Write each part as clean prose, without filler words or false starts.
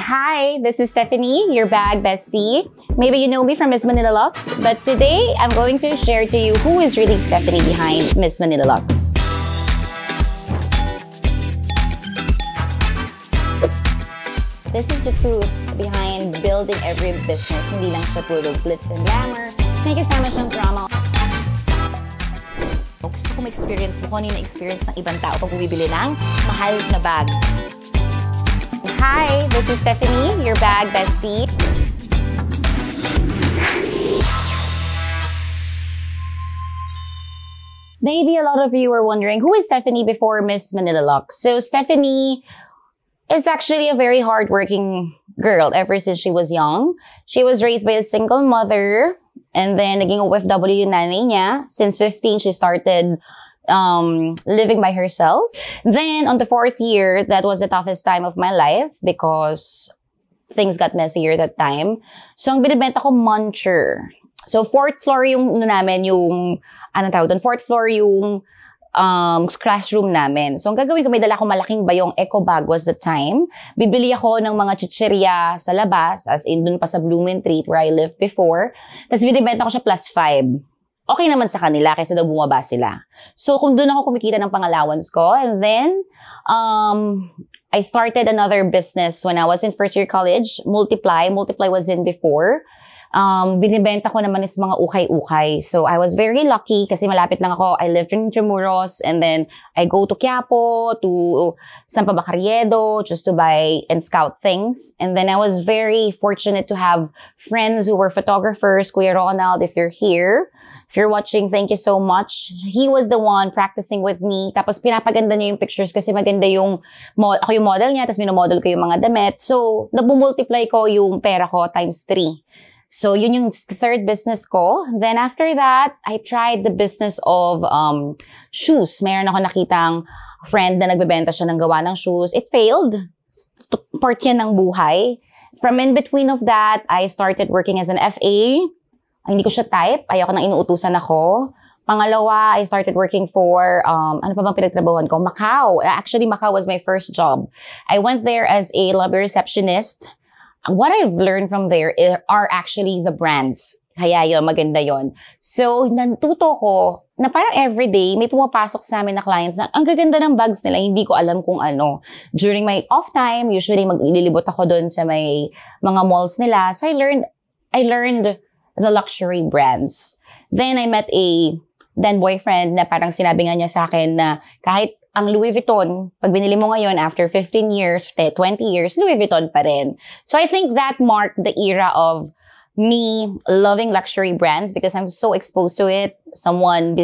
Hi, this is Stephanie, your bag bestie. Maybe you know me from Miss Manila Lux, but today I'm going to share to you who is really Stephanie behind Miss Manila Lux. This is the truth behind building every business. Hindi lang siya puro glitz and glamour. May kasama siyang drama. Gusto ko ma-experience mo kung ano yung experience ng ibang tao pag bumibili ng mahal na bag. Hi, this is Stephanie, your bag bestie. Maybe a lot of you were wondering, who is Stephanie before Miss Manila Lux? So Stephanie is actually a very hardworking girl ever since she was young. She was raised by a single mother, and then naging OFW yung nanay niya. Since 15, she started living by herself. Then on the 4th year, that was the toughest time of my life because things got messier that time. So ang binibenta ko, muncher. So 4th floor yung namin, yung, anong tawag doon? 4th floor yung classroom namin. So ang gagawin ko, may dala ko malaking bayong eco bag was the time. Bibili ako ng mga chichirya sa labas, as in dun pa sa Blumentritt where I lived before. Tapos binibenta ko siya +5. Okay naman sa kanila kasi daw bumaba sila. So kung doon ako kumikita ng pang-allowance ko, and then I started another business when I was in first year college, Multiply. Multiply was in before. Binibenta ko naman is mga ukay-ukay. So I was very lucky kasi malapit lang ako. I lived in Intramuros, and then I go to Quiapo, to San Pabacarriedo just to buy and scout things. And then I was very fortunate to have friends who were photographers. Kuya Ronald, if you're here, if you're watching, thank you so much. He was the one practicing with me. Tapos pinapaganda niya yung pictures kasi maganda yung, ako yung model niya, tapos minomodel ko yung mga damit. So, nabumultiply ko yung pera ko ×3. So, yun yung third business ko. Then after that, I tried the business of shoes. Mayroon ako nakitang friend na nagbebenta siya ng gawa ng shoes. It failed. Part yan ng buhay. From in between of that, I started working as an FA. Hindi ko siya type. Ayoko nang inuutusan ako. Pangalawa, I started working for, ano pa bang pinagtrabahuan ko? Macau. Actually, Macau was my first job. I went there as a lobby receptionist. What I've learned from there are actually the brands. Kaya yun, maganda yun. So, natuto ko na parang everyday may pumapasok sa amin na clients na ang gaganda ng bags nila, hindi ko alam kung ano. During my off time, usually maglilibot ako doon sa may mga malls nila. So, I learned the luxury brands. Then, I met a then boyfriend na parang sinabi nga niya sa akin na kahit ang Louis Vuitton, pag binili mo ngayon after 15 years, 20 years, Louis Vuitton pa rin. So, I think that marked the era of me loving luxury brands because I'm so exposed to it. Someone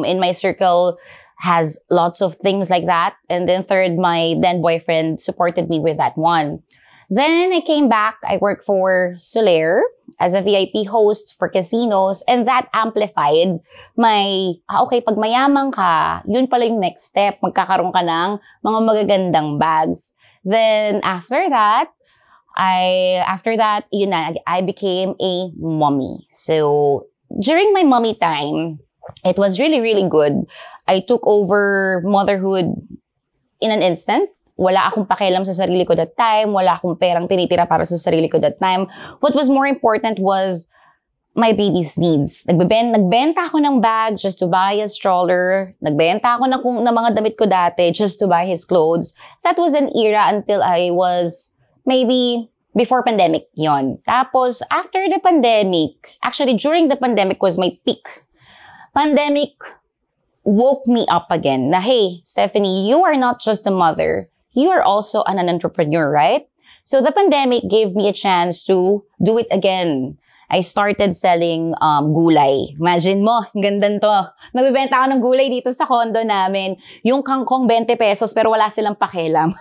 in my circle has lots of things like that. And then third, my then boyfriend supported me with that one. Then I came back. I worked for Solaire as a VIP host for casinos, and that amplified my, okay, pag mayaman ka, yun pala yung next step. Magkakaroon ka ng mga magagandang bags. Then after that, yun na, I became a mommy. So during my mommy time, it was really, really good. I took over motherhood in an instant. Wala akong pakialam sa sarili ko that time. Wala akong perang tinitira para sa sarili ko that time. What was more important was my baby's needs. Nagbenta ako ng bag just to buy a stroller. Nagbenta ako ng mga damit ko dati just to buy his clothes. That was an era until I was maybe before pandemic yon. Tapos, after the pandemic, actually during the pandemic was my peak. Pandemic woke me up again na, hey, Stephanie, you are not just a mother. You are also an entrepreneur, right? So the pandemic gave me a chance to do it again. I started selling gulay. Imagine mo, ganda to. Nagbibenta ako ng gulay dito sa condo namin. Yung kangkong 20 pesos pero wala silang pakialam.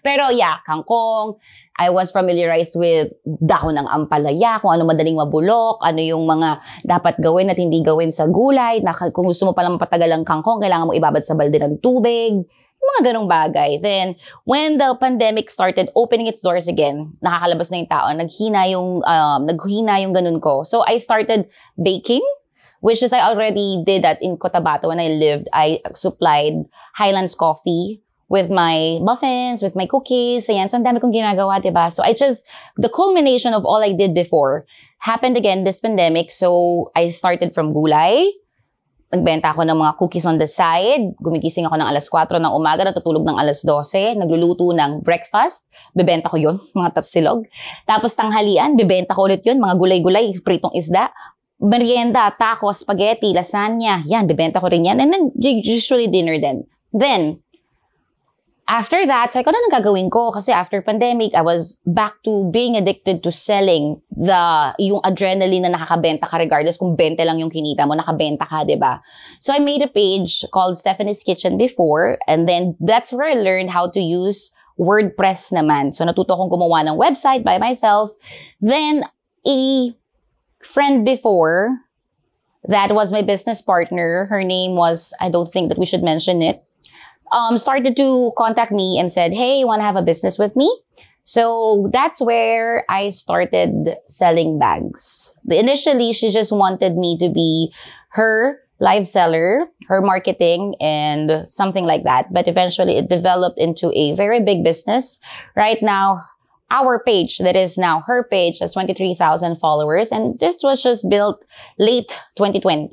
Pero yeah, kangkong. I was familiarized with dahon ng ampalaya, kung ano madaling mabulok, ano yung mga dapat gawin at hindi gawin sa gulay. Kung gusto mo palang mapatagal ang kangkong, kailangan mo ibabad sa balde ng tubig. Mga ganong bagay. Then, when the pandemic started opening its doors again, nakakalabas na yung tao, naghina yung ganun ko. So, I started baking, which is I already did that in Cotabato when I lived. I supplied Highlands Coffee with my muffins, with my cookies, ayan. So, ang dami kong ginagawa, diba? So, the culmination of all I did before happened again this pandemic. So, I started from gulay. Nagbenta ako ng mga cookies on the side. Gumigising ako ng alas 4 ng umaga, natutulog ng alas 12. Nagluluto ng breakfast. Bebenta ko yun, mga tapsilog. Tapos tanghalian, bebenta ko ulit yun, mga gulay-gulay, pritong isda. Merienda, tacos, spaghetti, lasagna. Yan, bebenta ko rin yan. And then, usually dinner din. Then, after that, sabi ko, ano nang gagawin ko? Kasi after pandemic, I was back to being addicted to selling yung adrenaline na nakakabenta ka regardless kung 20 lang yung kinita mo, nakabenta ka, diba? So I made a page called Stephanie's Kitchen before, and then that's where I learned how to use WordPress naman. So natuto kong gumawa ng website by myself. Then, a friend before, that was my business partner. Her name was, I don't think that we should mention it, started to contact me and said, hey, you want to have a business with me? So that's where I started selling bags. Initially, she just wanted me to be her live seller, her marketing, and something like that. But eventually, it developed into a very big business. Right now, our page, that is now her page, has 23,000 followers. And this was just built late 2020.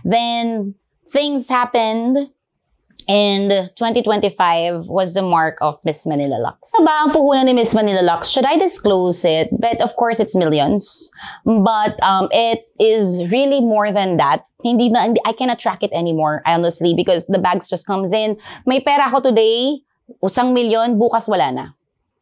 Then things happened. And 2025 was the mark of Miss Manila Lux. Ano ba ang puhunan ni Miss Manila Lux? Should I disclose it? But of course, it's millions. But it is really more than that. I cannot track it anymore, honestly, because the bags just comes in. May pera ko today, 1,000,000, bukas wala na.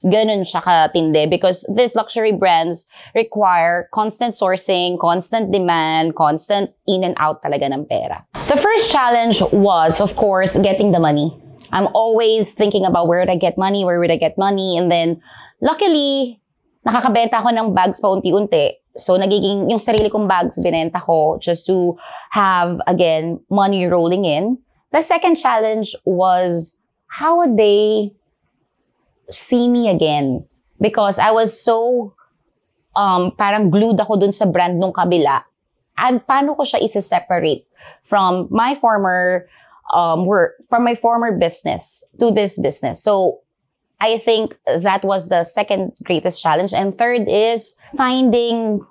Ganun siya katindi because these luxury brands require constant sourcing, constant demand, constant in and out talaga ng pera. The first challenge was, of course, getting the money. I'm always thinking about where would I get money, and then luckily, nakakabenta ako ng bags paunti-unti. So, yung sarili kong bags binenta ko just to have, again, money rolling in. The second challenge was, how would they see me again? Because I was so, parang glued ako dun sa brand nung kabila. And paano ko siya isa-separate from my former work, from my former business to this business? So, I think that was the second greatest challenge. And third is finding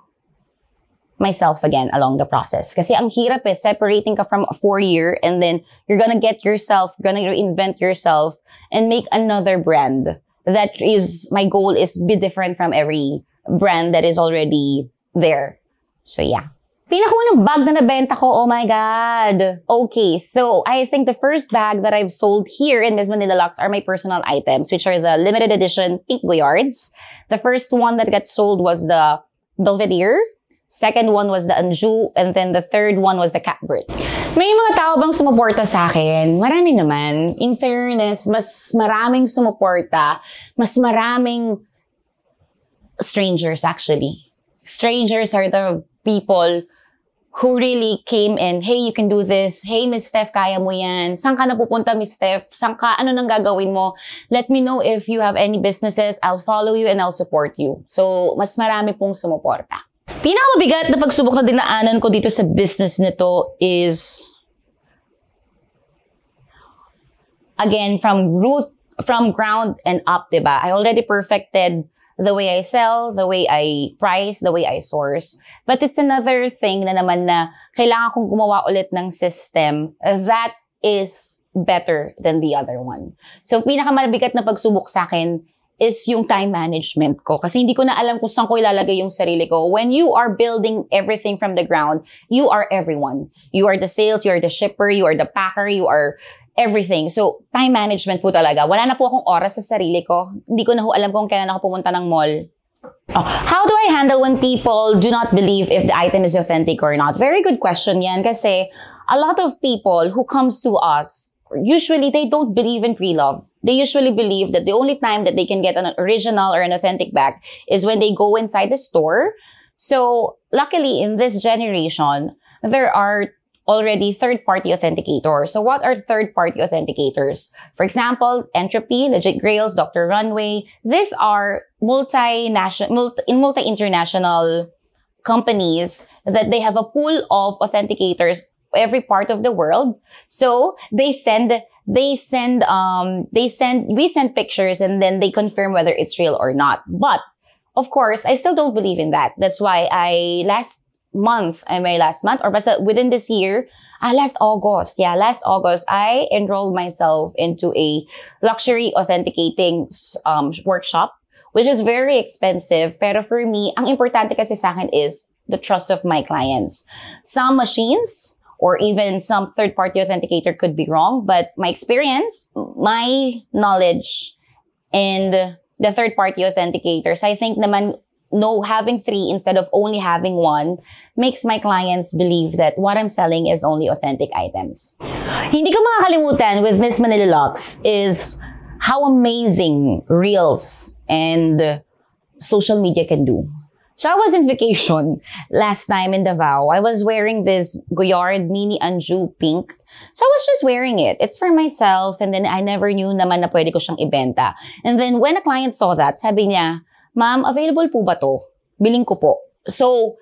myself again along the process. Kasi ang hirap separating ka from a 4-year and then you're gonna get yourself, you're gonna reinvent yourself and make another brand. That is, my goal is be different from every brand that is already there. So yeah. Pinakaunang bag na nabenta ko, oh my God. Okay, so I think the first bag that I've sold here in Miss Manila Lux are my personal items, which are the limited edition pink goyards. The first one that got sold was the Belvedere. Second one was the Anjou. And then the third one was the Capvert. May mga tao bang sumuporta sa akin? Marami naman. In fairness, mas maraming sumuporta. Mas maraming strangers actually. Strangers are the people who really came in, hey, you can do this. Hey, Miss Steph, kaya mo yan. Saan ka napupunta, Miss Steph? Saan ka? Ano nang gagawin mo? Let me know if you have any businesses. I'll follow you and I'll support you. So, mas marami pong sumuporta. Pinakamabigat na pagsubok na dinaanan ko dito sa business nito is, again, from ground and up, diba? I already perfected the way I sell, the way I price, the way I source. But it's another thing na naman na kailangan kong gumawa ulit ng system that is better than the other one. So, pinakamabigat na pagsubok sa akin is yung time management ko. Kasi hindi ko na alam kung saan ko ilalagay yung sarili ko. When you are building everything from the ground, you are everyone. You are the sales, you are the shipper, you are the packer, you are everything. So, time management po talaga. Wala na po akong oras sa sarili ko. Hindi ko na ho alam kung kailan ako pumunta ng mall. Oh, how do I handle when people do not believe if the item is authentic or not? Very good question yan kasi a lot of people who comes to us, usually they don't believe in pre-love. They usually believe that the only time that they can get an original or an authentic bag is when they go inside the store. So, luckily, in this generation, there are already third-party authenticators. So, what are third-party authenticators? For example, Entropy, Legit Grails, Dr. Runway. These are multi-international companies that they have a pool of authenticators every part of the world. So, they send we send pictures and then they confirm whether it's real or not. But of course, I still don't believe in that. That's why last month or basta within this year, last August, I enrolled myself into a luxury authenticating workshop, which is very expensive. Pero for me, ang importante kasi sa akin is the trust of my clients. Some machines or even some third-party authenticator could be wrong, but my experience, my knowledge, and the third-party authenticators, I think naman, having 3 instead of only having 1 makes my clients believe that what I'm selling is only authentic items. Hindi ko makakalimutan with Miss Manila Locks is how amazing Reels and social media can do. So I was in vacation last time in Davao. I was wearing this Goyard Mini Anju pink. So I was just wearing it. It's for myself, and then I never knew naman na pwede ko siyang ibenta. And then when a client saw that, sabi niya, "Ma'am, available po ba to? Biling ko po." So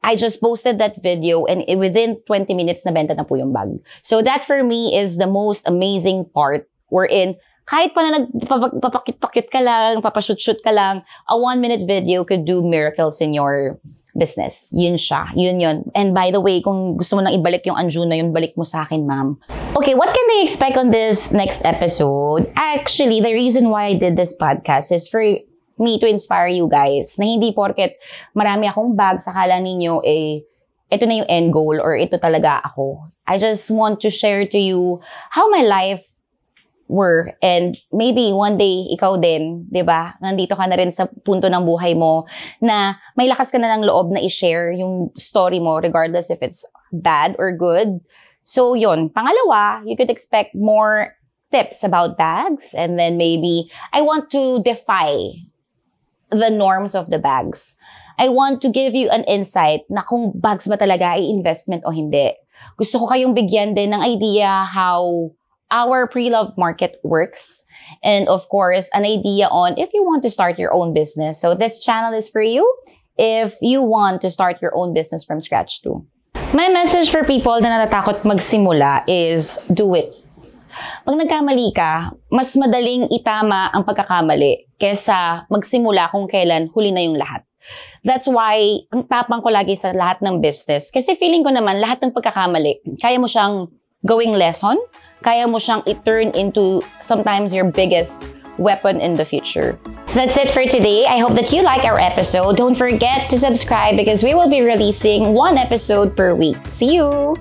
I just posted that video, and within 20 minutes, nabenta na po yung bag. So that for me is the most amazing part, wherein kahit pa na nagpapakit-pakit ka lang, papashoot-shoot ka lang, a 1-minute video could do miracles in your business. Yun siya. Yun. And by the way, kung gusto mo nang ibalik yung Anju na yun, balik mo sa akin, ma'am. Okay, what can they expect on this next episode? Actually, the reason why I did this podcast is for me to inspire you guys na hindi porket marami akong bags, akala ninyo ito na yung end goal or ito talaga ako. I just want to share to you how my life were, and maybe one day ikaw din, 'di ba? Nandito ka na rin sa punto ng buhay mo na may lakas ka na ng loob na i-share yung story mo regardless if it's bad or good. So yun, pangalawa, you could expect more tips about bags, and then maybe I want to defy the norms of the bags. I want to give you an insight na kung bags ba talaga ay investment o hindi. Gusto ko kayong bigyan din ng idea how our pre-loved market works. And of course, an idea on if you want to start your own business. So this channel is for you if you want to start your own business from scratch too. My message for people na natatakot magsimula is do it. Pag nagkamali ka, mas madaling itama ang pagkakamali kesa magsimula kung kailan huli na yung lahat. That's why, ang tapang ko lagi sa lahat ng business. Kasi feeling ko naman, lahat ng pagkakamali, kaya mo siyang gawing lesson, kaya mo siyang i-turn into sometimes your biggest weapon in the future. That's it for today. I hope that you like our episode. Don't forget to subscribe because we will be releasing 1 episode per week. See you!